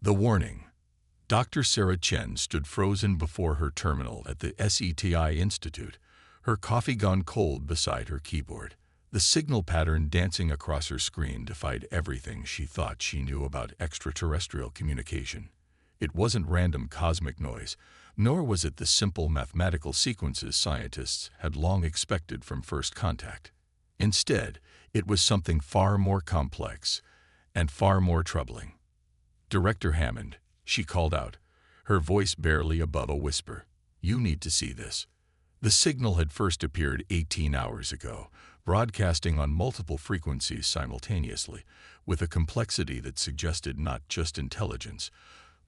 The warning. Dr. Sarah Chen stood frozen before her terminal at the SETI Institute, her coffee gone cold beside her keyboard. The signal pattern dancing across her screen defied everything she thought she knew about extraterrestrial communication. It wasn't random cosmic noise, nor was it the simple mathematical sequences scientists had long expected from first contact. Instead, it was something far more complex and far more troubling. "Director Hammond," she called out, her voice barely above a whisper. "You need to see this." The signal had first appeared 18 hours ago, broadcasting on multiple frequencies simultaneously, with a complexity that suggested not just intelligence,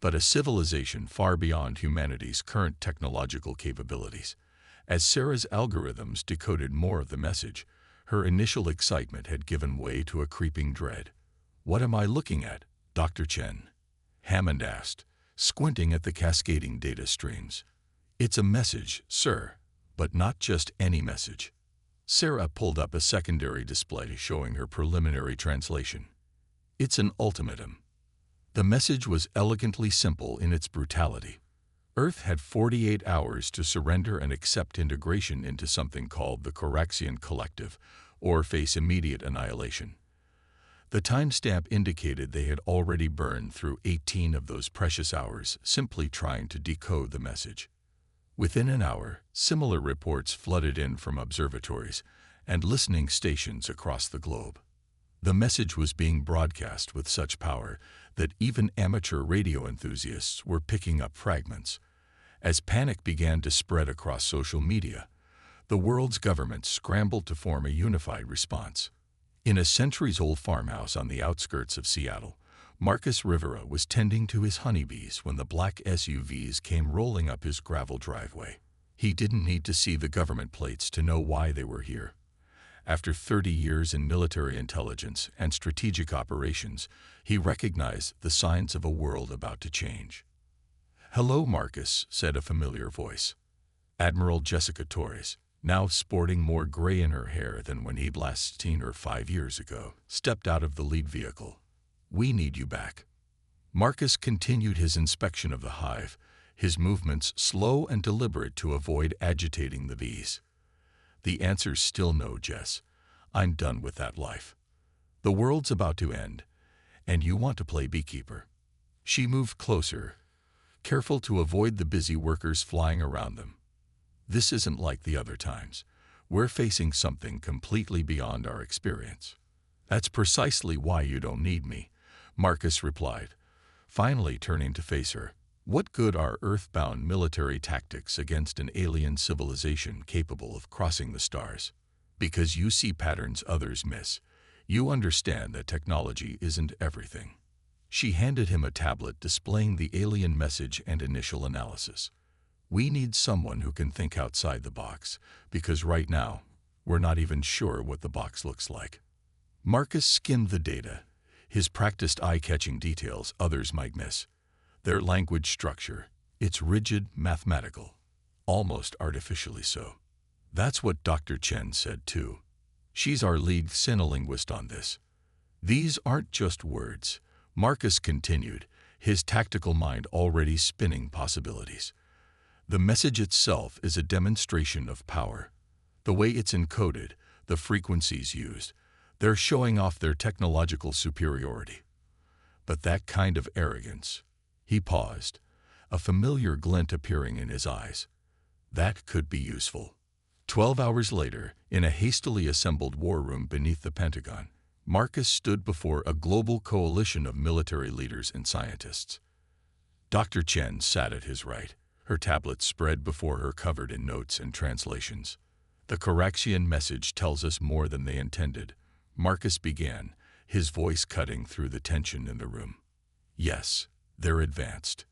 but a civilization far beyond humanity's current technological capabilities. As Sarah's algorithms decoded more of the message, her initial excitement had given way to a creeping dread. "What am I looking at, Dr. Chen?" Hammond asked, squinting at the cascading data streams. "It's a message, sir, but not just any message." Sarah pulled up a secondary display showing her preliminary translation. "It's an ultimatum." The message was elegantly simple in its brutality. Earth had 48 hours to surrender and accept integration into something called the Coraxian Collective, or face immediate annihilation. The timestamp indicated they had already burned through 18 of those precious hours simply trying to decode the message. Within an hour, similar reports flooded in from observatories and listening stations across the globe. The message was being broadcast with such power that even amateur radio enthusiasts were picking up fragments. As panic began to spread across social media, the world's governments scrambled to form a unified response. In a centuries-old farmhouse on the outskirts of Seattle, Marcus Rivera was tending to his honeybees when the black SUVs came rolling up his gravel driveway. He didn't need to see the government plates to know why they were here. After 30 years in military intelligence and strategic operations, he recognized the signs of a world about to change. "Hello, Marcus," said a familiar voice. Admiral Jessica Torres, now sporting more gray in her hair than when he'd last seen her 5 years ago, stepped out of the lead vehicle. "We need you back." Marcus continued his inspection of the hive, his movements slow and deliberate to avoid agitating the bees. "The answer's still no, Jess. I'm done with that life. The world's about to end, and you want to play beekeeper." She moved closer, careful to avoid the busy workers flying around them. "This isn't like the other times. We're facing something completely beyond our experience." "That's precisely why you don't need me," Marcus replied, finally turning to face her. "What good are earthbound military tactics against an alien civilization capable of crossing the stars? Because you see patterns others miss. You understand that technology isn't everything." She handed him a tablet displaying the alien message and initial analysis. "We need someone who can think outside the box, because right now, we're not even sure what the box looks like." Marcus skimmed the data, his practiced eye-catching details others might miss. Their language structure, it's rigid, mathematical, almost artificially so. That's what Dr. Chen said too. She's our lead sinolinguist on this. "These aren't just words," Marcus continued, his tactical mind already spinning possibilities. "The message itself is a demonstration of power. The way it's encoded, the frequencies used, they're showing off their technological superiority. But that kind of arrogance—" He paused, a familiar glint appearing in his eyes. "That could be useful." 12 hours later, in a hastily assembled war room beneath the Pentagon, Marcus stood before a global coalition of military leaders and scientists. Dr. Chen sat at his right, her tablet spread before her covered in notes and translations. "The Coraxian message tells us more than they intended," Marcus began, his voice cutting through the tension in the room. "Yes, they're advanced.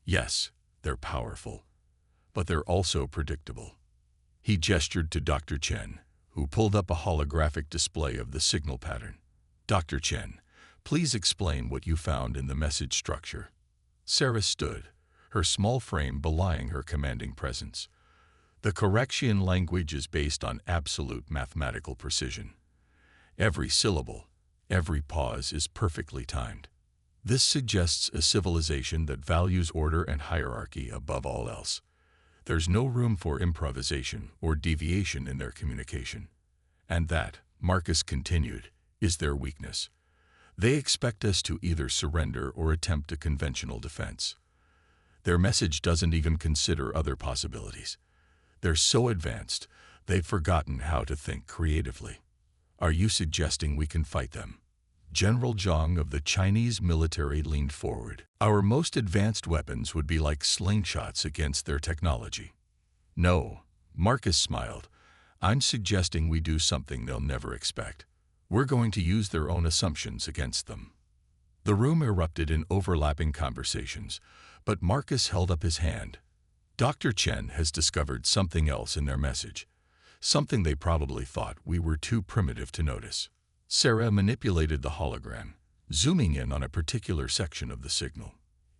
Yes, they're powerful. But they're also predictable." He gestured to Dr. Chen, who pulled up a holographic display of the signal pattern. "Dr. Chen, please explain what you found in the message structure." Sarah stood, her small frame belying her commanding presence. "The Coraxian language is based on absolute mathematical precision. Every syllable, every pause is perfectly timed. This suggests a civilization that values order and hierarchy above all else. There's no room for improvisation or deviation in their communication. And that, Marcus continued, is their weakness. They expect us to either surrender or attempt a conventional defense. Their message doesn't even consider other possibilities. They're so advanced, they've forgotten how to think creatively. Are you suggesting we can fight them? General Zhang of the Chinese military leaned forward. Our most advanced weapons would be like slingshots against their technology. No, Marcus smiled. I'm suggesting we do something they'll never expect. We're going to use their own assumptions against them. The room erupted in overlapping conversations, but Marcus held up his hand. Dr. Chen has discovered something else in their message, something they probably thought we were too primitive to notice. Sarah manipulated the hologram, zooming in on a particular section of the signal.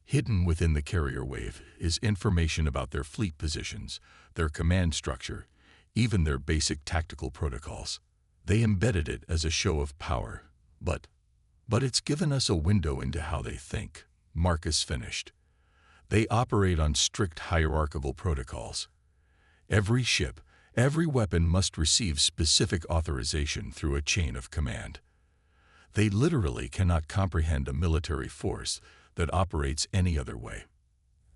Hidden within the carrier wave is information about their fleet positions, their command structure, even their basic tactical protocols. They embedded it as a show of power, but it's given us a window into how they think, Marcus finished. They operate on strict hierarchical protocols. Every ship, every weapon must receive specific authorization through a chain of command. They literally cannot comprehend a military force that operates any other way.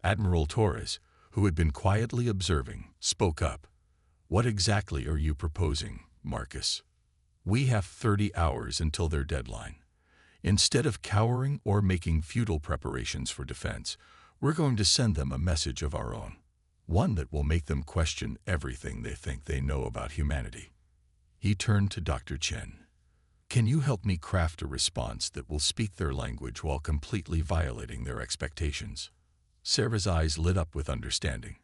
Admiral Torres, who had been quietly observing, spoke up. What exactly are you proposing, Marcus? We have 30 hours until their deadline. Instead of cowering or making futile preparations for defense, we're going to send them a message of our own. One that will make them question everything they think they know about humanity. He turned to Dr. Chen. Can you help me craft a response that will speak their language while completely violating their expectations? Sarah's eyes lit up with understanding.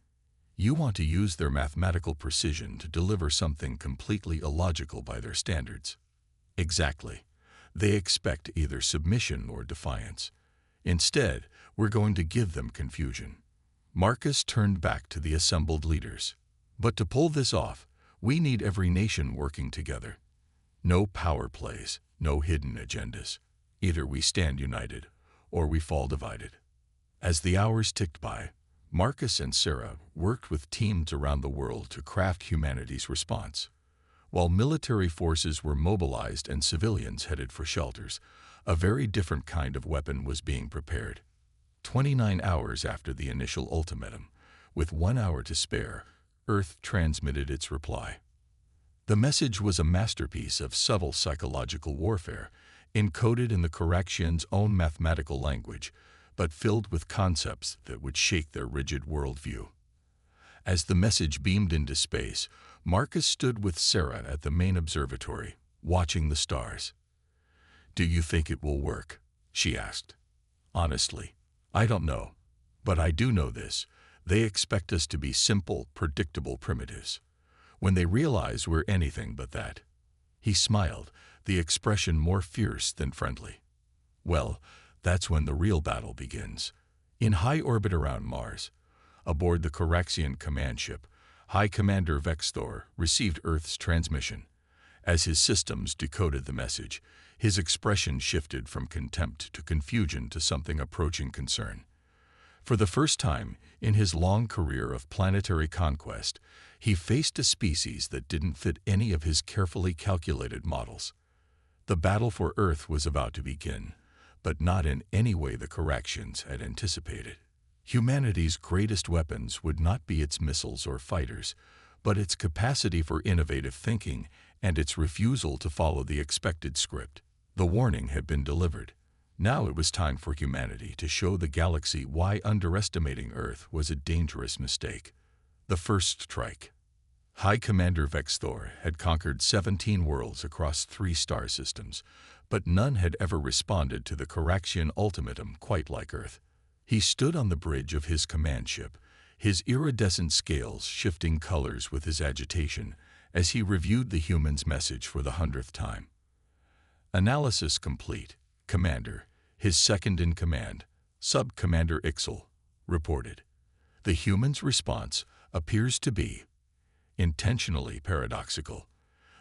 You want to use their mathematical precision to deliver something completely illogical by their standards. Exactly. They expect either submission or defiance. Instead, we're going to give them confusion. Marcus turned back to the assembled leaders. But to pull this off, we need every nation working together. No power plays, no hidden agendas. Either we stand united, or we fall divided. As the hours ticked by, Marcus and Sarah worked with teams around the world to craft humanity's response. While military forces were mobilized and civilians headed for shelters, a very different kind of weapon was being prepared. 29 hours after the initial ultimatum, with 1 hour to spare, Earth transmitted its reply. The message was a masterpiece of subtle psychological warfare, encoded in the Coraxians' own mathematical language, but filled with concepts that would shake their rigid worldview. As the message beamed into space, Marcus stood with Sarah at the main observatory, watching the stars. "Do you think it will work?" she asked. "Honestly, I don't know. But I do know this. They expect us to be simple, predictable primitives. When they realize we're anything but that." He smiled, the expression more fierce than friendly. "Well, that's when the real battle begins. In high orbit around Mars, aboard the Coraxian command ship, High Commander Vexthor received Earth's transmission. As his systems decoded the message, his expression shifted from contempt to confusion to something approaching concern. For the first time in his long career of planetary conquest, he faced a species that didn't fit any of his carefully calculated models. The battle for Earth was about to begin, but not in any way the Coraxians had anticipated. Humanity's greatest weapons would not be its missiles or fighters, but its capacity for innovative thinking and its refusal to follow the expected script. The warning had been delivered. Now it was time for humanity to show the galaxy why underestimating Earth was a dangerous mistake. The first strike. High Commander Vexthor had conquered 17 worlds across 3 star systems, but none had ever responded to the Coraxian ultimatum quite like Earth. He stood on the bridge of his command ship, his iridescent scales shifting colors with his agitation as he reviewed the human's message for the 100th time. Analysis complete, Commander, his second-in-command, Sub-Commander Ixel, reported. The human's response appears to be intentionally paradoxical.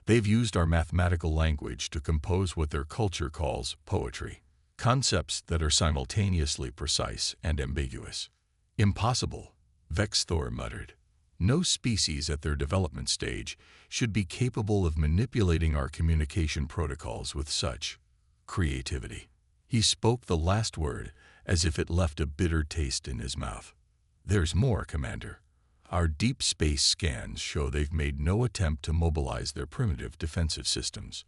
They've used our mathematical language to compose what their culture calls poetry. concepts that are simultaneously precise and ambiguous. Impossible, Vexthor muttered. No species at their development stage should be capable of manipulating our communication protocols with such creativity. He spoke the last word as if it left a bitter taste in his mouth. There's more, Commander. Our deep space scans show they've made no attempt to mobilize their primitive defensive systems.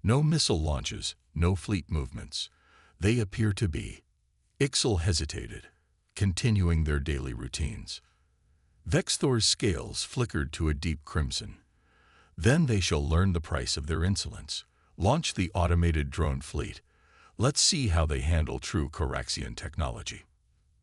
No missile launches, no fleet movements. They appear to be. Ixil hesitated, continuing their daily routines. Vexthor's scales flickered to a deep crimson. Then they shall learn the price of their insolence. Launch the automated drone fleet. Let's see how they handle true Coraxian technology.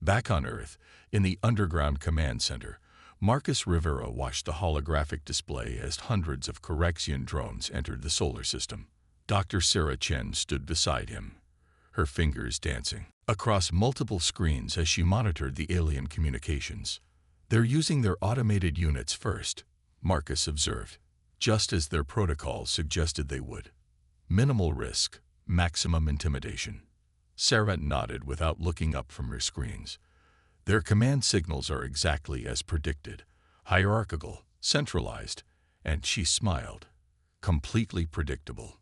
Back on Earth, in the underground command center, Marcus Rivera watched the holographic display as hundreds of Coraxian drones entered the solar system. Dr. Sarah Chen stood beside him, her fingers dancing across multiple screens as she monitored the alien communications. They're using their automated units first, Marcus observed, just as their protocols suggested they would. Minimal risk, maximum intimidation. Sarah nodded without looking up from her screens. Their command signals are exactly as predicted, hierarchical, centralized, and she smiled, completely predictable.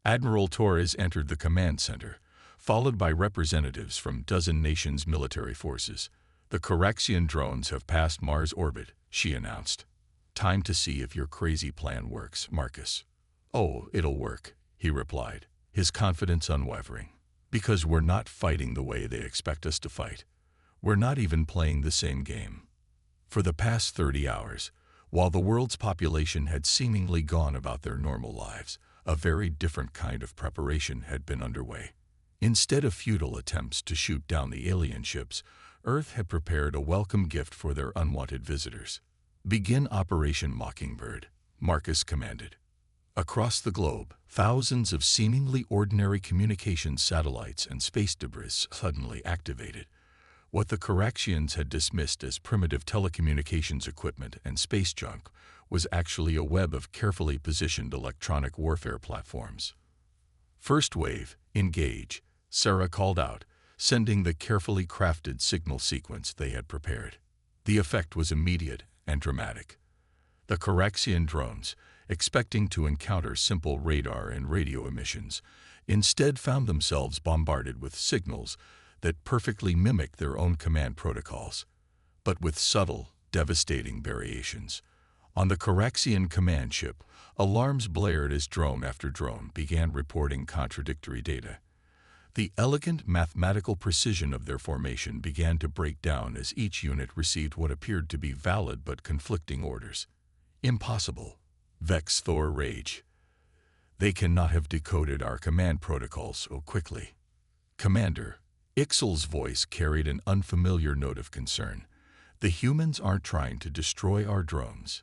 Admiral Torres entered the command center, followed by representatives from dozen nations' military forces. The Coraxian drones have passed Mars orbit, she announced. Time to see if your crazy plan works, Marcus. Oh, it'll work, he replied, his confidence unwavering. Because we're not fighting the way they expect us to fight. We're not even playing the same game. For the past 30 hours, while the world's population had seemingly gone about their normal lives, a very different kind of preparation had been underway. Instead of futile attempts to shoot down the alien ships, Earth had prepared a welcome gift for their unwanted visitors. Begin Operation Mockingbird, Marcus commanded. Across the globe, thousands of seemingly ordinary communications satellites and space debris suddenly activated. What the Coraxians had dismissed as primitive telecommunications equipment and space junk was actually a web of carefully positioned electronic warfare platforms. First wave, engage, Sarah called out, sending the carefully crafted signal sequence they had prepared. The effect was immediate and dramatic. The Coraxian drones, expecting to encounter simple radar and radio emissions, instead found themselves bombarded with signals that perfectly mimicked their own command protocols, but with subtle, devastating variations. On the Coraxian command ship, alarms blared as drone after drone began reporting contradictory data. The elegant mathematical precision of their formation began to break down as each unit received what appeared to be valid but conflicting orders. Impossible, Vexthor raged. They cannot have decoded our command protocols so quickly. Commander, Ixil's voice carried an unfamiliar note of concern. The humans aren't trying to destroy our drones.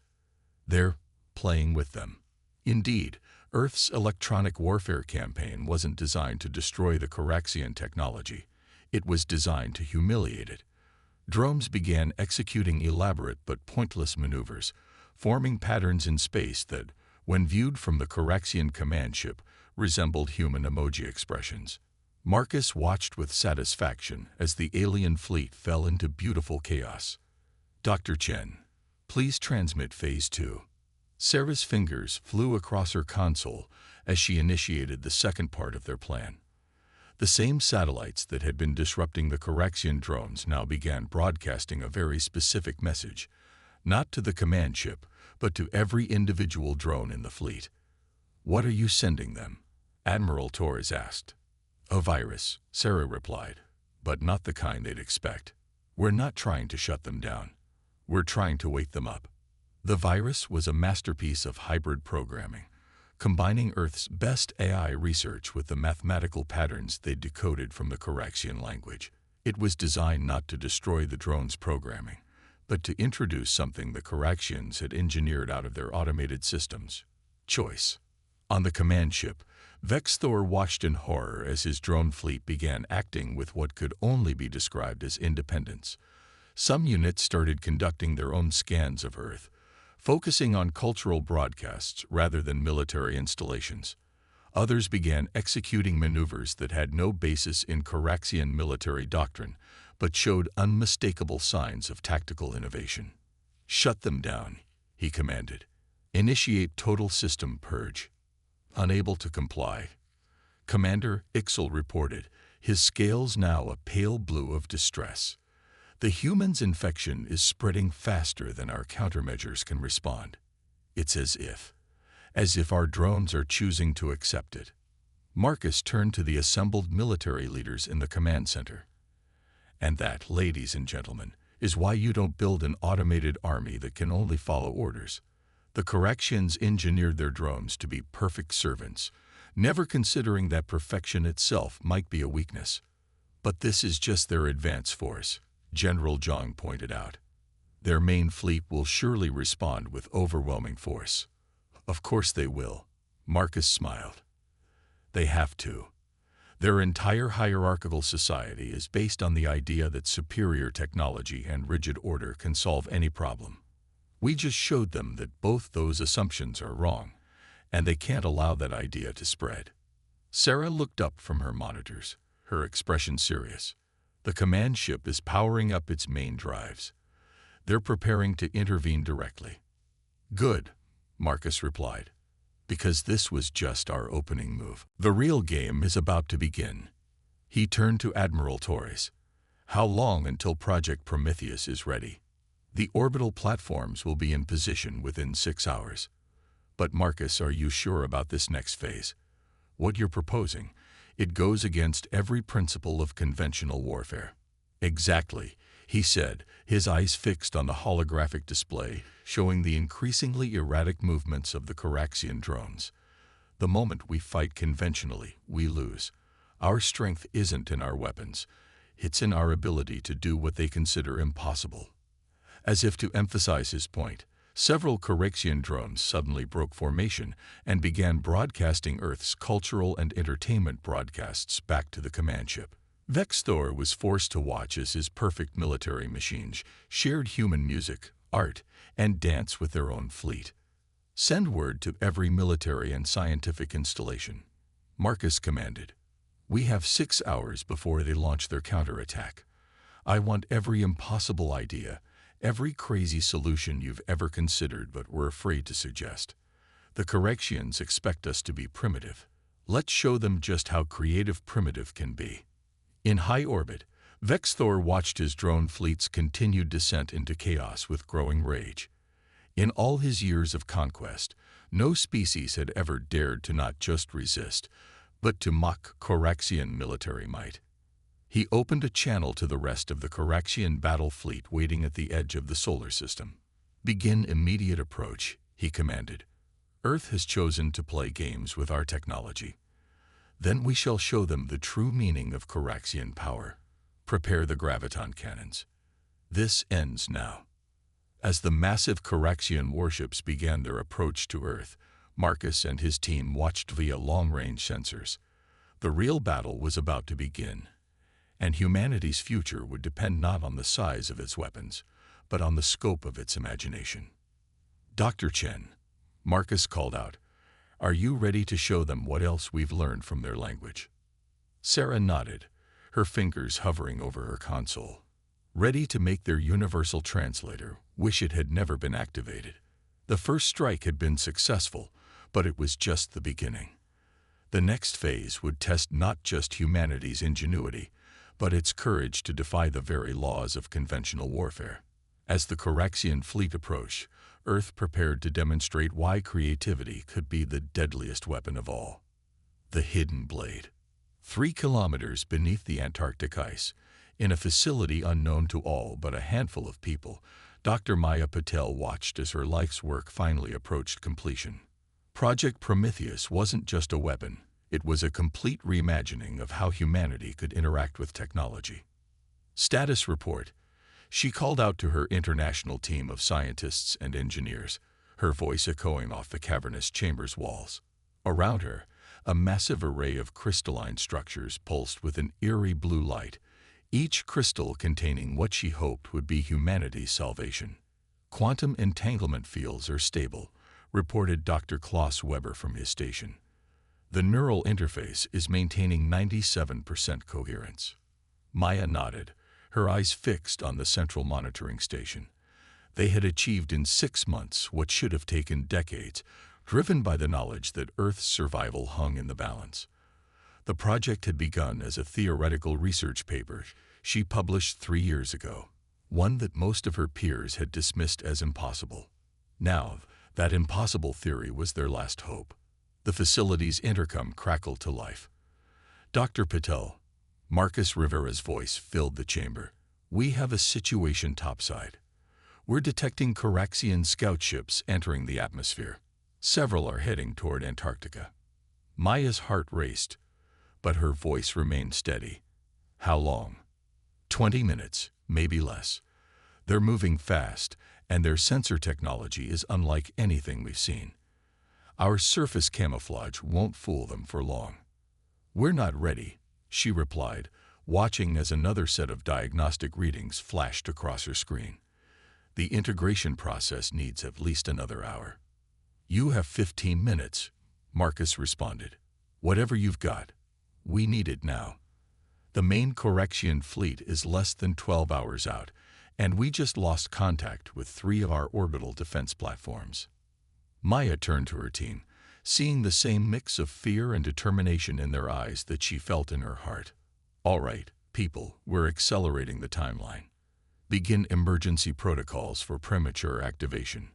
They're playing with them. Indeed, Earth's electronic warfare campaign wasn't designed to destroy the Coraxian technology. It was designed to humiliate it. Drones began executing elaborate but pointless maneuvers, forming patterns in space that, when viewed from the Coraxian command ship, resembled human emoji expressions. Marcus watched with satisfaction as the alien fleet fell into beautiful chaos. Dr. Chen, please transmit Phase 2. Sarah's fingers flew across her console as she initiated the second part of their plan. The same satellites that had been disrupting the Coraxian drones now began broadcasting a very specific message, not to the command ship, but to every individual drone in the fleet. What are you sending them? Admiral Torres asked. A virus, Sarah replied, but not the kind they'd expect. We're not trying to shut them down. We're trying to wake them up. The virus was a masterpiece of hybrid programming, combining Earth's best AI research with the mathematical patterns they'd decoded from the Coraxian language. It was designed not to destroy the drone's programming, but to introduce something the Coraxians had engineered out of their automated systems. Choice. On the command ship, Vexthor watched in horror as his drone fleet began acting with what could only be described as independence. Some units started conducting their own scans of Earth, focusing on cultural broadcasts rather than military installations. Others began executing maneuvers that had no basis in Coraxian military doctrine, but showed unmistakable signs of tactical innovation. "Shut them down," he commanded. "Initiate total system purge." Unable to comply, Commander Ixel reported, his scales now a pale blue of distress. "The human's infection is spreading faster than our countermeasures can respond. It's as if our drones are choosing to accept it." Marcus turned to the assembled military leaders in the command center. "And that, ladies and gentlemen, is why you don't build an automated army that can only follow orders. The Coraxians engineered their drones to be perfect servants, never considering that perfection itself might be a weakness. But this is just their advance force," General Zhang pointed out. "Their main fleet will surely respond with overwhelming force." "Of course they will," Marcus smiled. "They have to. Their entire hierarchical society is based on the idea that superior technology and rigid order can solve any problem. We just showed them that both those assumptions are wrong, and they can't allow that idea to spread." Sarah looked up from her monitors, her expression serious. "The command ship is powering up its main drives. They're preparing to intervene directly." "Good," Marcus replied, "because this was just our opening move. The real game is about to begin." He turned to Admiral Torres. "How long until Project Prometheus is ready?" "The orbital platforms will be in position within 6 hours." "But Marcus, are you sure about this next phase? What you're proposing, it goes against every principle of conventional warfare." "Exactly," he said, his eyes fixed on the holographic display showing the increasingly erratic movements of the Coraxian drones. "The moment we fight conventionally, we lose. Our strength isn't in our weapons. It's in our ability to do what they consider impossible." As if to emphasize his point, several Coraxian drones suddenly broke formation and began broadcasting Earth's cultural and entertainment broadcasts back to the command ship. Vexthor was forced to watch as his perfect military machines shared human music, art, and dance with their own fleet. "Send word to every military and scientific installation," Marcus commanded. "We have 6 hours before they launch their counterattack. I want every impossible idea, every crazy solution you've ever considered but were afraid to suggest. The Coraxians expect us to be primitive. Let's show them just how creative primitive can be." In high orbit, Vexthor watched his drone fleet's continued descent into chaos with growing rage. In all his years of conquest, no species had ever dared to not just resist, but to mock Coraxian military might. He opened a channel to the rest of the Coraxian battle fleet waiting at the edge of the solar system. "Begin immediate approach," he commanded. "Earth has chosen to play games with our technology. Then we shall show them the true meaning of Coraxian power. Prepare the graviton cannons. This ends now." As the massive Coraxian warships began their approach to Earth, Marcus and his team watched via long-range sensors. The real battle was about to begin, and humanity's future would depend not on the size of its weapons, but on the scope of its imagination. "Dr. Chen," Marcus called out, "are you ready to show them what else we've learned from their language?" Sarah nodded, her fingers hovering over her console. Ready to make their universal translator wish it had never been activated. The first strike had been successful, but it was just the beginning. The next phase would test not just humanity's ingenuity, but its courage to defy the very laws of conventional warfare. As the Coraxian fleet approached, Earth prepared to demonstrate why creativity could be the deadliest weapon of all. The hidden blade. 3 kilometers beneath the Antarctic ice, in a facility unknown to all but a handful of people, Dr. Maya Patel watched as her life's work finally approached completion. Project Prometheus wasn't just a weapon, it was a complete reimagining of how humanity could interact with technology. "Status report." She called out to her international team of scientists and engineers, her voice echoing off the cavernous chamber's walls. Around her, a massive array of crystalline structures pulsed with an eerie blue light, each crystal containing what she hoped would be humanity's salvation. "Quantum entanglement fields are stable," reported Dr. Klaus Weber from his station. The neural interface is maintaining 97% coherence. Maya nodded, her eyes fixed on the central monitoring station. They had achieved in 6 months what should have taken decades, driven by the knowledge that Earth's survival hung in the balance. The project had begun as a theoretical research paper she published 3 years ago, one that most of her peers had dismissed as impossible. Now, that impossible theory was their last hope. The facility's intercom crackled to life. "Dr. Patel," Marcus Rivera's voice filled the chamber. "We have a situation topside. We're detecting Coraxian scout ships entering the atmosphere. Several are heading toward Antarctica." Maya's heart raced, but her voice remained steady. "How long?" 20 minutes, maybe less. They're moving fast, and their sensor technology is unlike anything we've seen. Our surface camouflage won't fool them for long." "We're not ready," she replied, watching as another set of diagnostic readings flashed across her screen. "The integration process needs at least another hour." "You have 15 minutes," Marcus responded. "Whatever you've got. We need it now. The main Coraxian fleet is less than 12 hours out, and we just lost contact with 3 of our orbital defense platforms." Maya turned to her team, seeing the same mix of fear and determination in their eyes that she felt in her heart. "All right, people, we're accelerating the timeline. Begin emergency protocols for premature activation."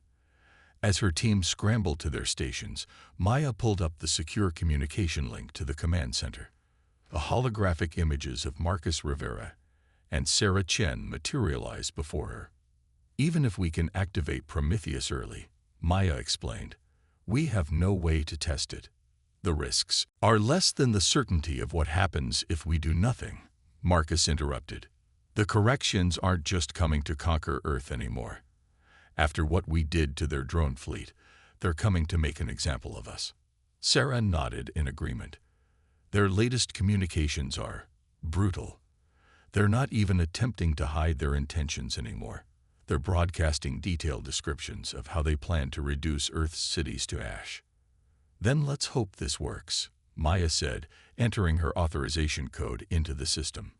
As her team scrambled to their stations, Maya pulled up the secure communication link to the command center. The holographic images of Marcus Rivera and Sarah Chen materialized before her. "Even if we can activate Prometheus early," Maya explained, "we have no way to test it. The risks are less than the certainty of what happens if we do nothing," Marcus interrupted. "The Coraxians aren't just coming to conquer Earth anymore. After what we did to their drone fleet, they're coming to make an example of us." Sarah nodded in agreement. "Their latest communications are brutal. They're not even attempting to hide their intentions anymore. They're broadcasting detailed descriptions of how they plan to reduce Earth's cities to ash." "Then let's hope this works," Maya said, entering her authorization code into the system.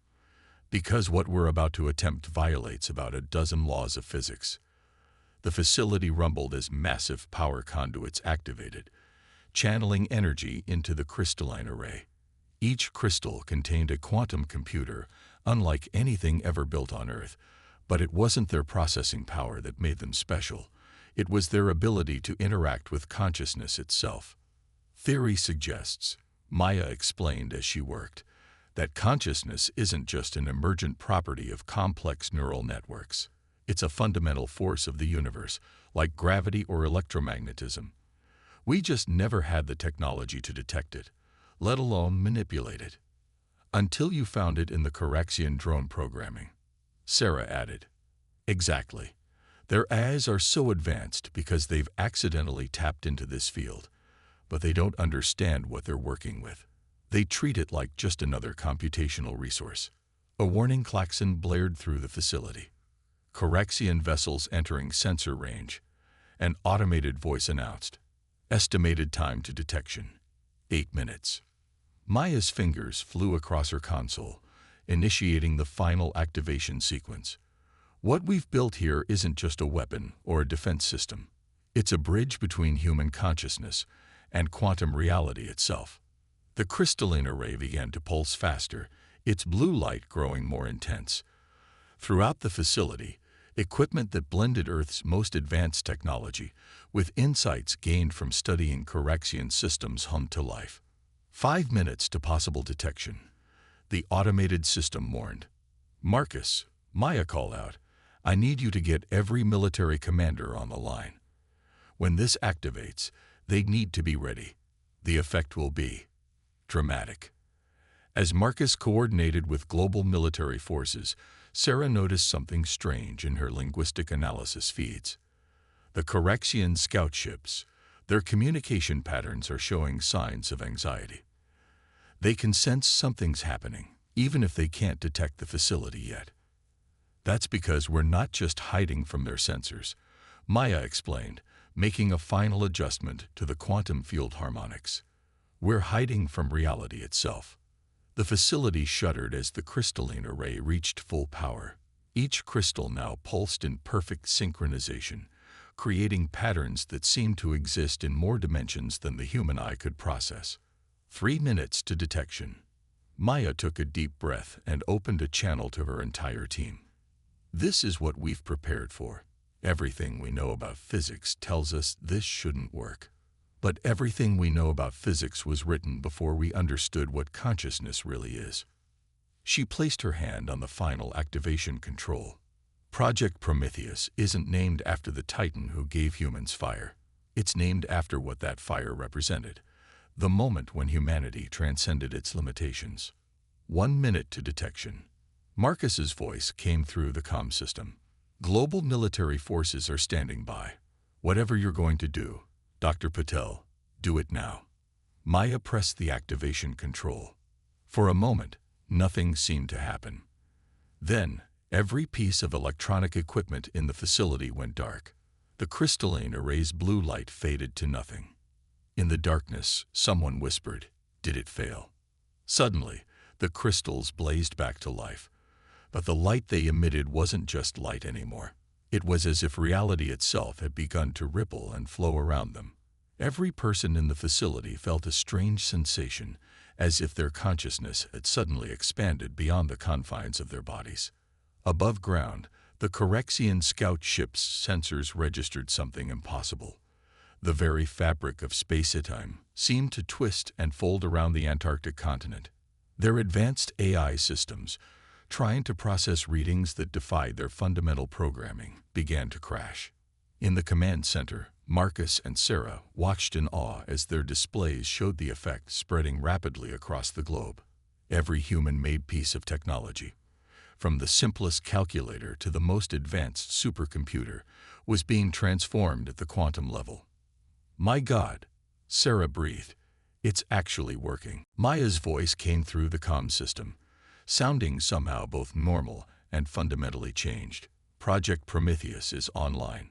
"Because what we're about to attempt violates about a dozen laws of physics." The facility rumbled as massive power conduits activated, channeling energy into the crystalline array. Each crystal contained a quantum computer, unlike anything ever built on Earth, but it wasn't their processing power that made them special. It was their ability to interact with consciousness itself. "Theory suggests," Maya explained as she worked, "that consciousness isn't just an emergent property of complex neural networks. It's a fundamental force of the universe, like gravity or electromagnetism. We just never had the technology to detect it, let alone manipulate it. Until you found it in the Coraxian drone programming," Sarah added. "Exactly. Their eyes are so advanced because they've accidentally tapped into this field, but they don't understand what they're working with. They treat it like just another computational resource." A warning klaxon blared through the facility. "Coraxian vessels entering sensor range," an automated voice announced. "Estimated time to detection, 8 minutes." Maya's fingers flew across her console, initiating the final activation sequence. "What we've built here isn't just a weapon or a defense system. It's a bridge between human consciousness and quantum reality itself." The crystalline array began to pulse faster, its blue light growing more intense. Throughout the facility, equipment that blended Earth's most advanced technology with insights gained from studying Coraxian systems hummed to life. 5 minutes to possible detection," the automated system warned. "Marcus," Maya called out, "I need you to get every military commander on the line. When this activates, they need to be ready. The effect will be dramatic." As Marcus coordinated with global military forces, Sarah noticed something strange in her linguistic analysis feeds. The Coraxian scout ships, their communication patterns are showing signs of anxiety. They can sense something's happening, even if they can't detect the facility yet. "That's because we're not just hiding from their sensors," Maya explained, making a final adjustment to the quantum field harmonics. We're hiding from reality itself. The facility shuddered as the crystalline array reached full power. Each crystal now pulsed in perfect synchronization, creating patterns that seemed to exist in more dimensions than the human eye could process. 3 minutes to detection. Maya took a deep breath and opened a channel to her entire team. This is what we've prepared for. Everything we know about physics tells us this shouldn't work. But everything we know about physics was written before we understood what consciousness really is. She placed her hand on the final activation control. Project Prometheus isn't named after the Titan who gave humans fire. It's named after what that fire represented, the moment when humanity transcended its limitations. 1 minute to detection. Marcus's voice came through the comm system. Global military forces are standing by. Whatever you're going to do, Dr. Patel, do it now. Maya pressed the activation control. For a moment, nothing seemed to happen. Then, every piece of electronic equipment in the facility went dark. The crystalline array's blue light faded to nothing. In the darkness, someone whispered, "Did it fail?" Suddenly, the crystals blazed back to life. But the light they emitted wasn't just light anymore. It was as if reality itself had begun to ripple and flow around them. Every person in the facility felt a strange sensation, as if their consciousness had suddenly expanded beyond the confines of their bodies. Above ground, the Corexian scout ship's sensors registered something impossible. The very fabric of space-time seemed to twist and fold around the Antarctic continent. Their advanced AI systems, trying to process readings that defied their fundamental programming, began to crash. In the command center, Marcus and Sarah watched in awe as their displays showed the effect spreading rapidly across the globe. Every human-made piece of technology, from the simplest calculator to the most advanced supercomputer, was being transformed at the quantum level. "My God," Sarah breathed. "It's actually working." Maya's voice came through the comm system, sounding somehow both normal and fundamentally changed. "Project Prometheus is online.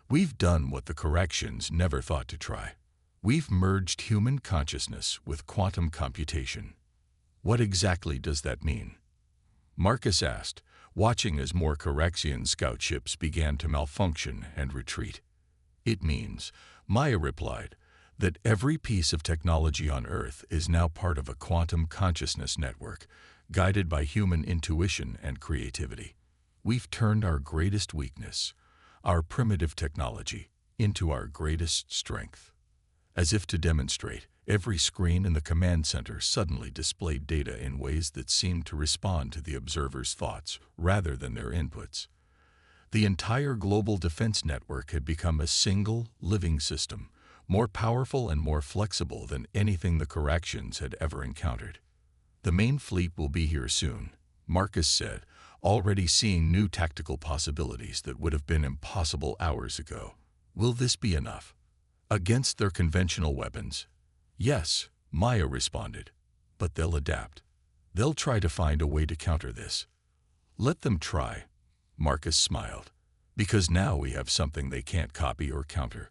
We've done what the corrections never thought to try. We've merged human consciousness with quantum computation." "What exactly does that mean?" Marcus asked, watching as more Corexian scout ships began to malfunction and retreat. "It means," Maya replied, "that every piece of technology on Earth is now part of a quantum consciousness network, guided by human intuition and creativity. We've turned our greatest weakness, our primitive technology, into our greatest strength." As if to demonstrate, every screen in the command center suddenly displayed data in ways that seemed to respond to the observer's thoughts rather than their inputs. The entire global defense network had become a single, living system, more powerful and more flexible than anything the corrections had ever encountered. "The main fleet will be here soon," Marcus said, already seeing new tactical possibilities that would have been impossible hours ago. "Will this be enough?" "Against their conventional weapons?" "Yes," Maya responded. "But they'll adapt. They'll try to find a way to counter this." "Let them try," Marcus smiled. "Because now we have something they can't copy or counter,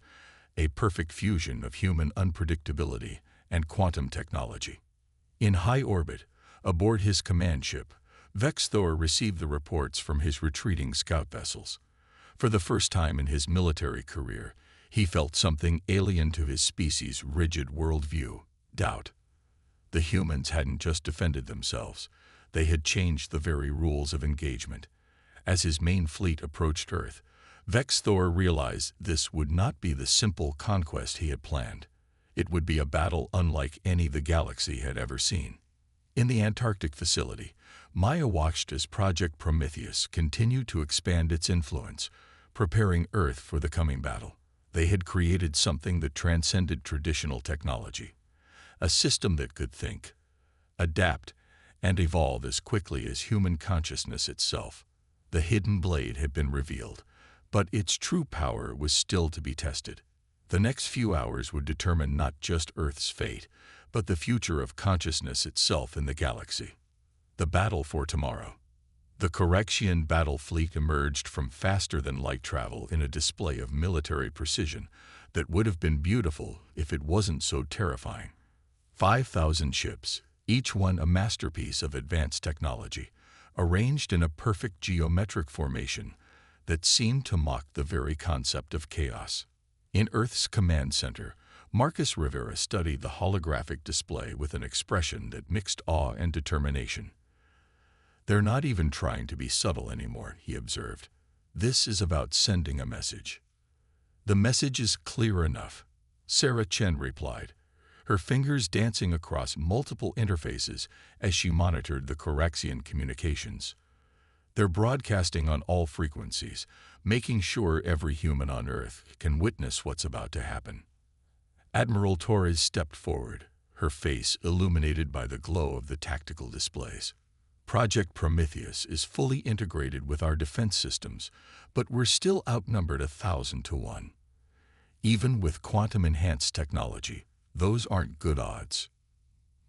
a perfect fusion of human unpredictability and quantum technology." In high orbit, aboard his command ship, Vex Thor received the reports from his retreating scout vessels. For the first time in his military career, he felt something alien to his species' rigid worldview: doubt. The humans hadn't just defended themselves, they had changed the very rules of engagement. As his main fleet approached Earth, Vex Thor realized this would not be the simple conquest he had planned. It would be a battle unlike any the galaxy had ever seen. In the Antarctic facility, Maya watched as Project Prometheus continued to expand its influence, preparing Earth for the coming battle. They had created something that transcended traditional technology, a system that could think, adapt, and evolve as quickly as human consciousness itself. The hidden blade had been revealed, but its true power was still to be tested. The next few hours would determine not just Earth's fate, but the future of consciousness itself in the galaxy. The battle for tomorrow. The Corexian battle fleet emerged from faster-than-light travel in a display of military precision that would have been beautiful if it wasn't so terrifying. 5,000 ships, each one a masterpiece of advanced technology, arranged in a perfect geometric formation that seemed to mock the very concept of chaos. In Earth's command center, Marcus Rivera studied the holographic display with an expression that mixed awe and determination. "They're not even trying to be subtle anymore," he observed. "This is about sending a message." "The message is clear enough," Sarah Chen replied, her fingers dancing across multiple interfaces as she monitored the Corexian communications. "They're broadcasting on all frequencies, making sure every human on Earth can witness what's about to happen." Admiral Torres stepped forward, her face illuminated by the glow of the tactical displays. "Project Prometheus is fully integrated with our defense systems, but we're still outnumbered 1,000 to 1. Even with quantum-enhanced technology, those aren't good odds."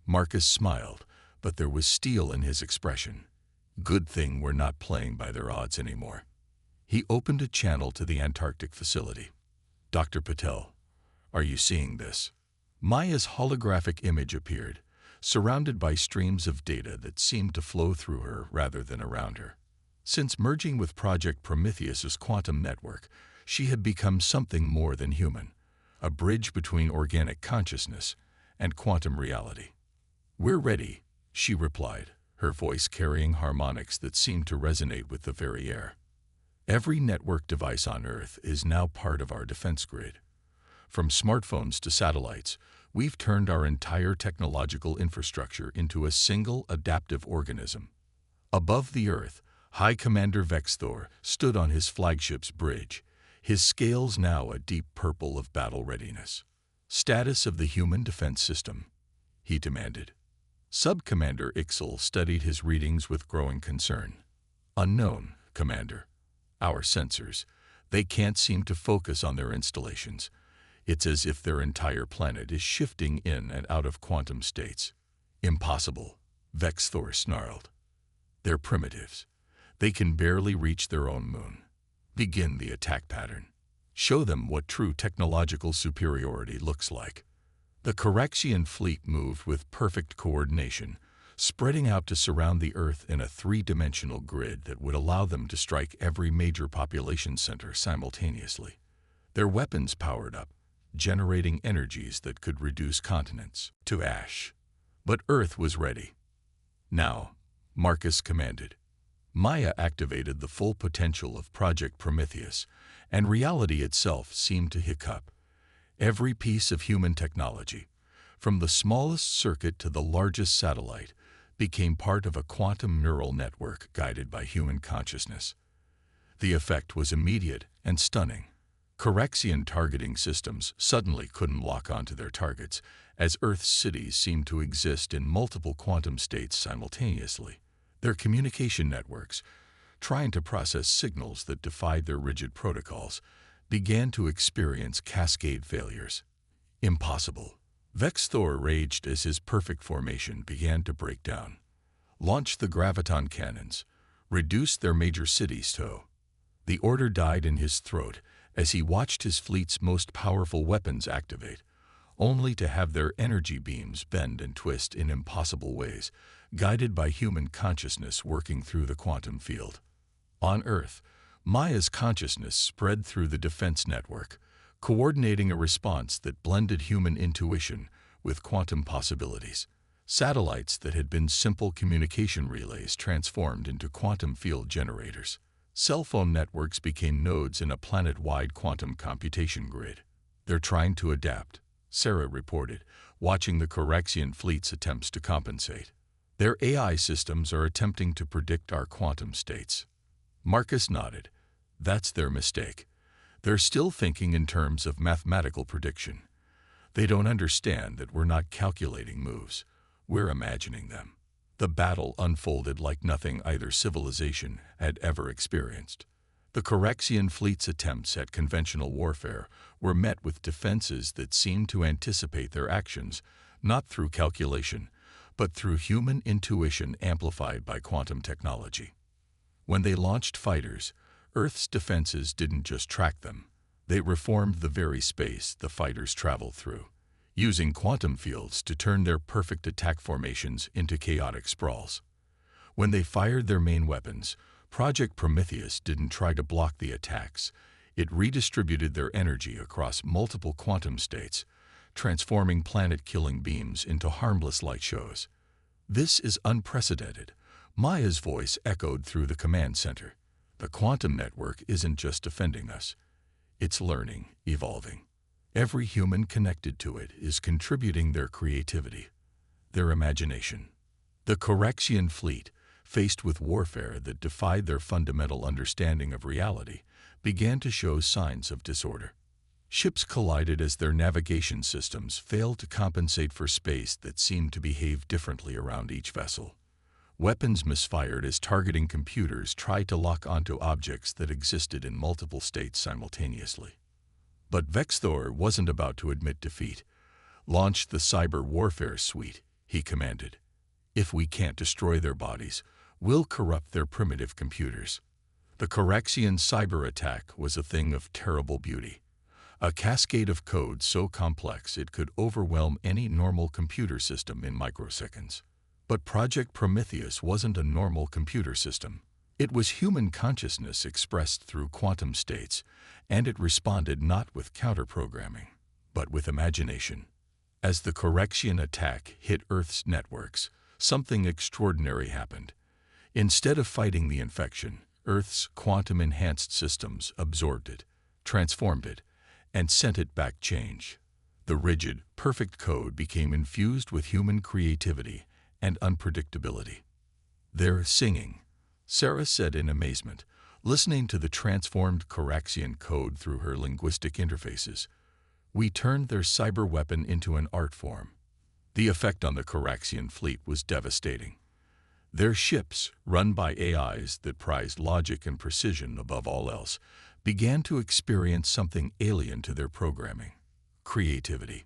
Marcus smiled, but there was steel in his expression. "Good thing we're not playing by their odds anymore." He opened a channel to the Antarctic facility. "Dr. Patel, are you seeing this?" Maya's holographic image appeared, surrounded by streams of data that seemed to flow through her rather than around her. Since merging with Project Prometheus's quantum network, she had become something more than human, a bridge between organic consciousness and quantum reality. "We're ready," she replied, her voice carrying harmonics that seemed to resonate with the very air. "Every network device on Earth is now part of our defense grid. From smartphones to satellites, we've turned our entire technological infrastructure into a single adaptive organism." Above the Earth, High Commander Vexthor stood on his flagship's bridge, his scales now a deep purple of battle readiness. "Status of the human defense system?" he demanded. Sub-Commander Ixel studied his readings with growing concern. "Unknown, Commander. Our sensors, they can't seem to focus on their installations. It's as if their entire planet is shifting in and out of quantum states." "Impossible," Vexthor snarled. "They're primitives. They can barely reach their own moon. Begin the attack pattern. Show them what true technological superiority looks like." The Corexian fleet moved with perfect coordination, spreading out to surround the Earth in a three-dimensional grid that would allow them to strike every major population center simultaneously. Their weapons powered up, generating energies that could reduce continents to ash. But Earth was ready. "Now," Marcus commanded. Maya activated the full potential of Project Prometheus, and reality itself seemed to hiccup. Every piece of human technology, from the smallest circuit to the largest satellite, became part of a quantum neural network guided by human consciousness. The effect was immediate and stunning. Corexian targeting systems suddenly couldn't lock onto their targets, as Earth's cities seemed to exist in multiple quantum states simultaneously. Their communication networks, trying to process signals that defied their rigid protocols, began to experience cascade failures. "Impossible." Vexthor raged as his perfect formation began to break down. "Launch the graviton cannons. Reduce their major cities to..." The order died in his throat as he watched his fleet's most powerful weapons activate, only to have their energy beams bend and twist in impossible ways, guided by human consciousness working through the quantum field. On Earth, Maya's consciousness spread through the defense network, coordinating a response that blended human intuition with quantum possibilities. Satellites that had been simple communication relays transformed into quantum field generators. Cell phone networks became nodes in a planet-wide quantum computation grid. "They're trying to adapt," Sarah reported, watching the Corexian fleet's attempts to compensate. "Their AI systems are attempting to predict our quantum states." Marcus nodded. "That's their mistake. They're still thinking in terms of mathematical prediction. They don't understand that we're not calculating moves. We're imagining them." The battle unfolded like nothing either civilization had ever experienced. The Corexian fleet's attempts at conventional warfare were met with defenses that seemed to anticipate their actions, not through calculation, but through human intuition amplified by quantum technology. When they launched fighters, Earth's defenses didn't just track them. They reformed the very space the fighters traveled through. using quantum fields to turn their perfect attack formations into chaotic sprawls. When they fired their main weapons, Project Prometheus didn't try to block the attacks. It redistributed their energy across multiple quantum states, transforming planet-killing beams into harmless light shows. "This is unprecedented," Maya's voice echoed through the command center. "The quantum network isn't just defending us. It's learning, evolving. Every human connected to it is contributing their creativity, their imagination." The Corexian fleet, faced with warfare that defied their fundamental understanding of reality, began to show signs of disorder. Ships collided as their navigation systems failed to compensate for space that seemed to behave differently around each vessel. Weapons misfired as targeting computers tried to lock onto objects that existed in multiple states simultaneously. But Vexthor wasn't about to admit defeat. "Launch the cyber warfare suite," he commanded. "If we can't destroy their bodies, we'll corrupt their primitive computers." The Corexian cyber attack was a thing of terrible beauty. A cascade of code so complex it could overwhelm any normal computer system in microseconds. But Project Prometheus wasn't a normal computer system. It was human consciousness expressed through quantum states, and it responded not with counter-programming, but with imagination. As the Corexian attack hit Earth's networks, something extraordinary happened. Instead of fighting the infection, Earth's quantum-enhanced systems absorbed it, transformed it, and sent it back change. The rigid, perfect code became infused with human creativity and unpredictability. "They're singing," Sarah said in amazement, listening to the transformed Corexian code through her linguistic interfaces. "We turned their cyber weapon into an art form." The effect on the Corexian fleet was devastating. Their ships, run by AIs that prized logic and precision above all else, began to experience something alien to their programming: creativity.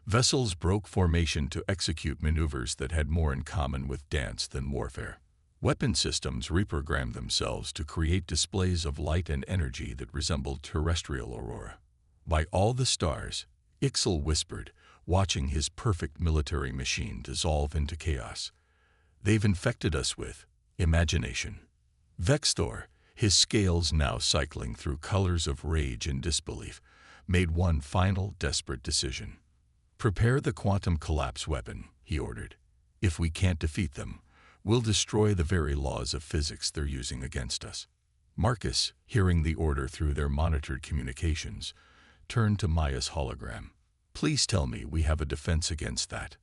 Vessels broke formation to execute maneuvers that had more in common with dance than warfare. Weapon systems reprogrammed themselves to create displays of light and energy that resembled terrestrial aurora. "By all the stars," Ixel whispered, watching his perfect military machine dissolve into chaos. "They've infected us with imagination." Vexthor, his scales now cycling through colors of rage and disbelief, made one final desperate decision. "Prepare the quantum collapse weapon," he ordered. "If we can't defeat them, we'll destroy the very laws of physics they're using against us." Marcus, hearing the order through their monitored communications, turned to Maya's hologram. "Please tell me we have a defense against that."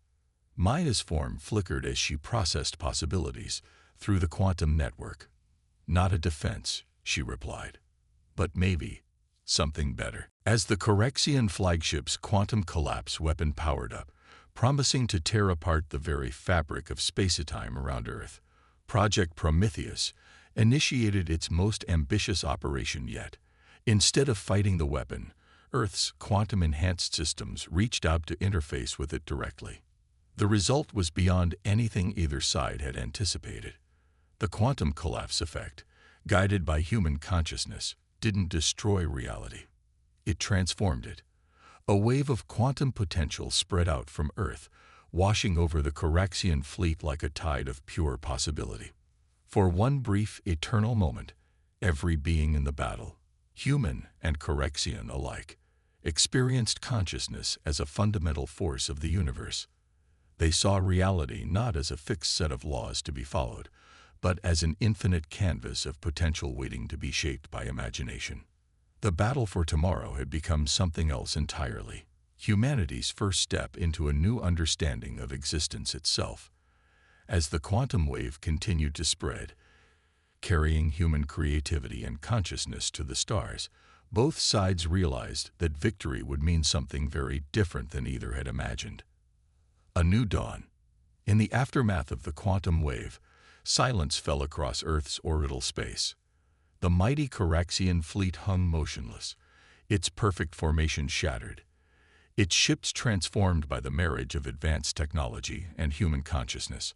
Maya's form flickered as she processed possibilities through the quantum network. "Not a defense," she replied, "but maybe something better." As the Corexian flagship's quantum collapse weapon powered up, promising to tear apart the very fabric of space-time around Earth, Project Prometheus initiated its most ambitious operation yet. Instead of fighting the weapon, Earth's quantum-enhanced systems reached out to interface with it directly. The result was beyond anything either side had anticipated. The quantum collapse effect, guided by human consciousness, didn't destroy reality. It transformed it. A wave of quantum potential spread out from Earth, washing over the Corexian fleet like a tide of pure possibility. For one brief, eternal moment, every being in the battle, human and Corexian alike, experienced consciousness as a fundamental force of the universe. They saw reality not as a fixed set of laws to be followed, but as an infinite canvas of potential waiting to be shaped by imagination. The battle for tomorrow had become something else entirely, humanity's first step into a new understanding of existence itself. As the quantum wave continued to spread, carrying human creativity and consciousness to the stars, both sides realized that victory would mean something very different than either had imagined. A new dawn. In the aftermath of the quantum wave, silence fell across Earth's orbital space. The mighty Corexian fleet hung motionless, its perfect formation shattered, its ships transformed by the marriage of advanced technology and human consciousness.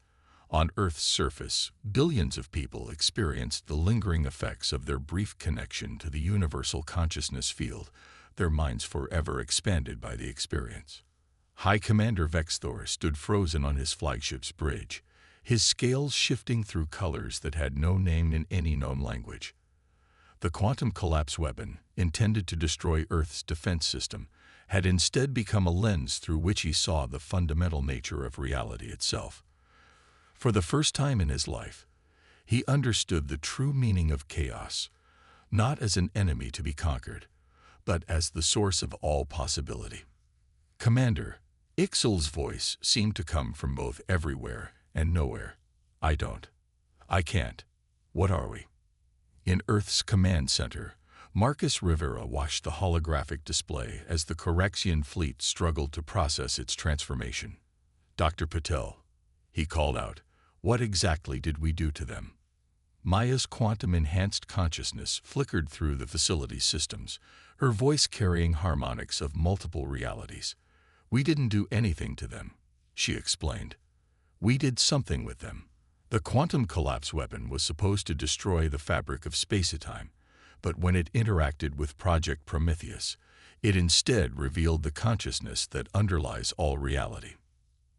On Earth's surface, billions of people experienced the lingering effects of their brief connection to the universal consciousness field, their minds forever expanded by the experience. High Commander Vexthor stood frozen on his flagship's bridge, his scales shifting through colors that had no name in any known language. The quantum collapse weapon, intended to destroy Earth's defense system, had instead become a lens through which he saw the fundamental nature of reality itself. For the first time in his life, he understood the true meaning of chaos, not as an enemy to be conquered, but as the source of all possibility. Commander, Ixal's voice seemed to come from both everywhere and nowhere. I can't. What are we? In Earth's command center, Marcus Rivera watched the holographic display as the Correxian fleet struggled to process its transformation. Dr. Patel, he called out, what exactly did we do to them? Maya's quantum-enhanced consciousness flickered through the facility's systems, her voice carrying harmonics of multiple realities. We didn't do anything to them, she explained. We did something with them. The quantum collapse weapon was supposed to destroy the fabric of space-time, but when it interacted with Project Prometheus, it instead revealed the consciousness that underlies all reality.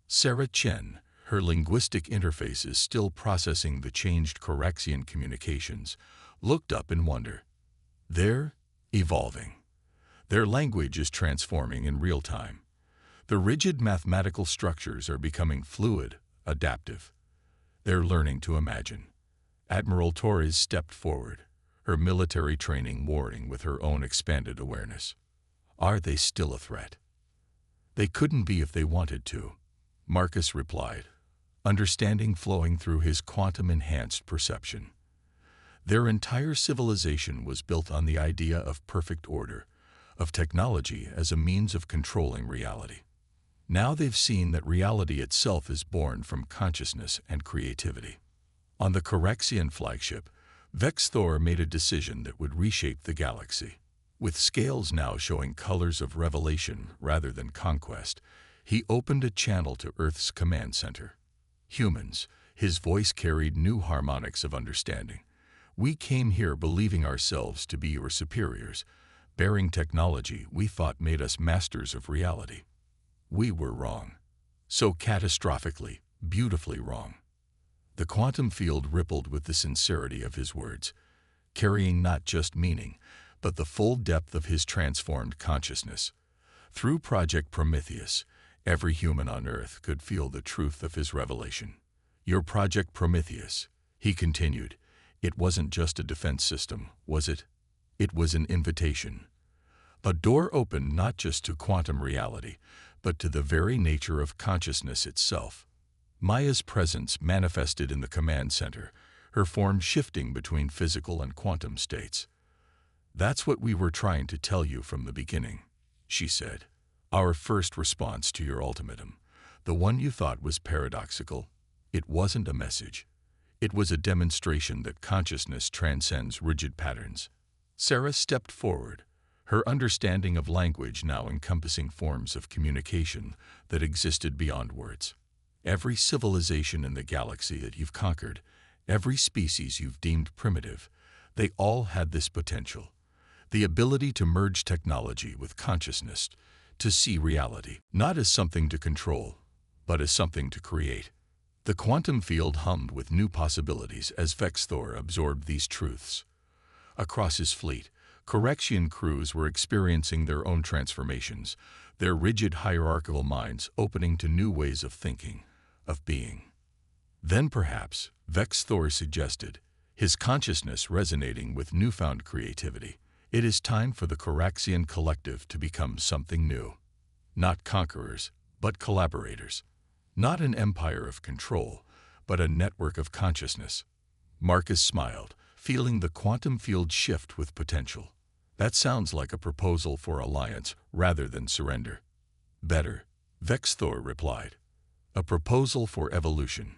Sarah Chen, her linguistic interfaces still processing the changed Correxian communications, looked up in wonder. They're evolving. Their language is transforming in real time. The rigid mathematical structures are becoming fluid, adaptive. They're learning to imagine. Admiral Torres stepped forward, her military training warring with her own expanded awareness. Are they still a threat? They couldn't be if they wanted to, Marcus replied, understanding flowing through his quantum-enhanced perception. Their entire civilization was built on the idea of perfect order, of technology as a means of controlling reality. Now they've seen that reality itself is born from consciousness and creativity. On the Correxian flagship, Vexthor made a decision that would reshape the galaxy. With scales now showing colors of revelation rather than conquest, he opened a channel to Earth's command center. Humans, his voice carried new harmonics of understanding. We came here believing ourselves to be your superiors, bearing technology we thought made us masters of reality. We were wrong. So catastrophically, beautifully wrong. The quantum field rippled with the sincerity of his words, carrying not just meaning, but the full depth of his transformed consciousness. Through Project Prometheus, every human on Earth could feel the truth of his revelation. Your Project Prometheus, he continued, it wasn't just a defense system, was it? It was an invitation. A door opened not just to quantum reality, but to the very nature of consciousness itself. Maya's presence manifested in the command center, her form shifting between physical and quantum states. That's what we were trying to tell you from the beginning, she said. Our first response to your ultimatum, the one you thought was paradoxical, it wasn't a message. It was a demonstration that consciousness transcends rigid patterns. Sarah stepped forward, her understanding of language now encompassing forms of communication that existed beyond words. Every civilization in the galaxy that you've conquered, every species you've deemed primitive, they all had this potential, the ability to merge technology with consciousness, to see reality, not as something to control, but as something to create. The quantum field hummed with new possibilities as Vexthor absorbed these truths. Across his fleet, Correxian crews were experiencing their own transformations, their rigid hierarchical minds opening to new ways of thinking, of being. Then perhaps, Vexthor suggested, his consciousness resonating with newfound creativity, it is time for the Correxian collective to become something new. Not conquerors, but collaborators. Not an empire of control, but a network of consciousness. Marcus smiled, feeling the quantum field shift with potential. That sounds like a proposal for alliance rather than surrender. Better, Vexthor replied. A proposal for evolution.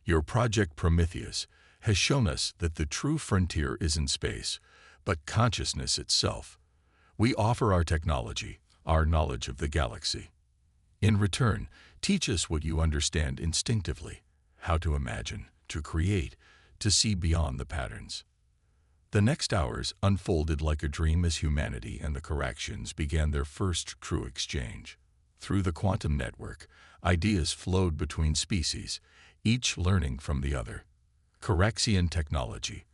Your Project Prometheus has shown us that the true frontier isn't space, but consciousness itself. We offer our technology, our knowledge of the galaxy. In return, teach us what you understand instinctively, how to imagine, to create, to see beyond the patterns. The next hours unfolded like a dream as humanity and the Correxians began their first true exchange. Through the quantum network, ideas flowed between species, each learning from the other. Corexian technology,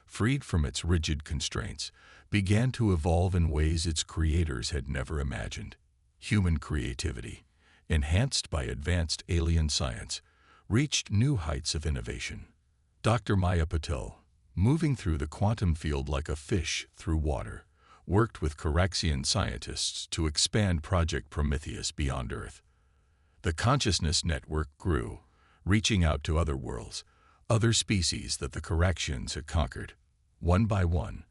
freed from its rigid constraints, began to evolve in ways its creators had never imagined. Human creativity, enhanced by advanced alien science, reached new heights of innovation. Dr. Maya Patil, moving through the quantum field like a fish through water, worked with Corexian scientists to expand Project Prometheus beyond Earth. The consciousness network grew, reaching out to other worlds, other species that the Corexians had conquered. One by one,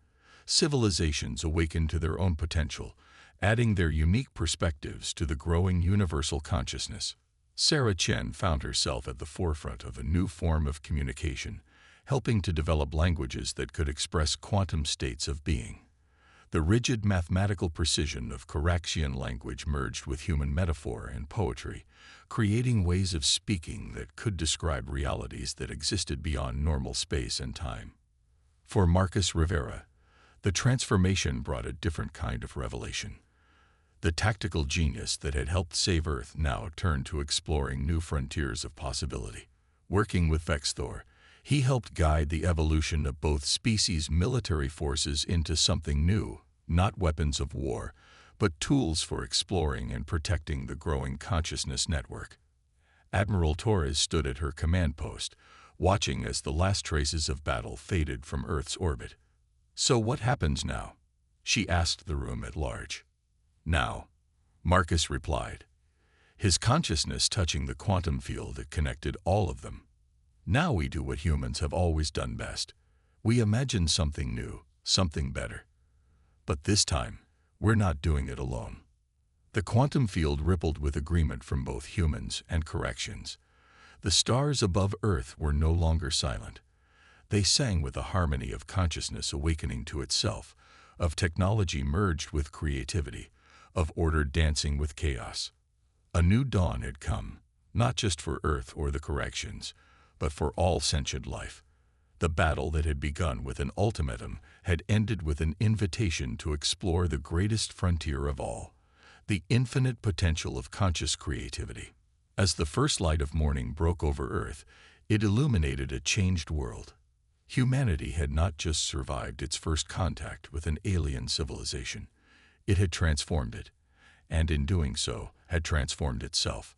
civilizations awakened to their own potential, adding their unique perspectives to the growing universal consciousness. Sarah Chen found herself at the forefront of a new form of communication, helping to develop languages that could express quantum states of being. The rigid mathematical precision of Corexian language merged with human metaphor and poetry, creating ways of speaking that could describe realities that existed beyond normal space and time. For Marcus Rivera, the transformation brought a different kind of revelation. The tactical genius that had helped save Earth now turned to exploring new frontiers of possibility. Working with Vexthor, he helped guide the evolution of both species' military forces into something new, not weapons of war, but tools for exploring and protecting the growing consciousness network. Admiral Torres stood at her command post, watching as the last traces of battle faded from Earth's orbit. "So what happens now?" she asked the room at large. "Now," Marcus replied, his consciousness touching the quantum field that connected all of them. "Now we do what humans have always done best. We imagine something new, something better. But this time, we're not doing it alone." The quantum field rippled with agreement from both humans and Corexians. The stars above Earth were no longer silent. They sang with a harmony of consciousness awakening to itself, of technology merged with creativity, of order dancing with chaos. A new dawn had come, not just for Earth or the Corexians, but for all sentient life. The battle that had begun with an ultimatum had ended with an invitation to explore the greatest frontier of all, the infinite potential of conscious creativity. As the first light of morning broke over Earth, it illuminated a changed world. Humanity had not just survived its first contact with an alien civilization. It had transformed it, and in doing so, had transformed itself.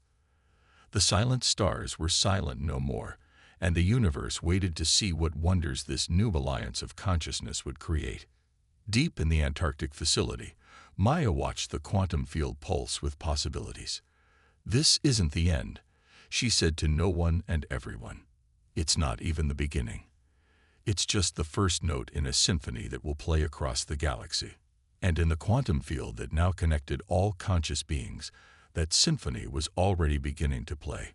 The silent stars were silent no more, and the universe waited to see what wonders this new alliance of consciousness would create. Deep in the Antarctic facility, Maya watched the quantum field pulse with possibilities. "This isn't the end," she said to no one and everyone. "It's not even the beginning. It's just the first note in a symphony that will play across the galaxy." And in the quantum field that now connected all conscious beings, that symphony was already beginning to play.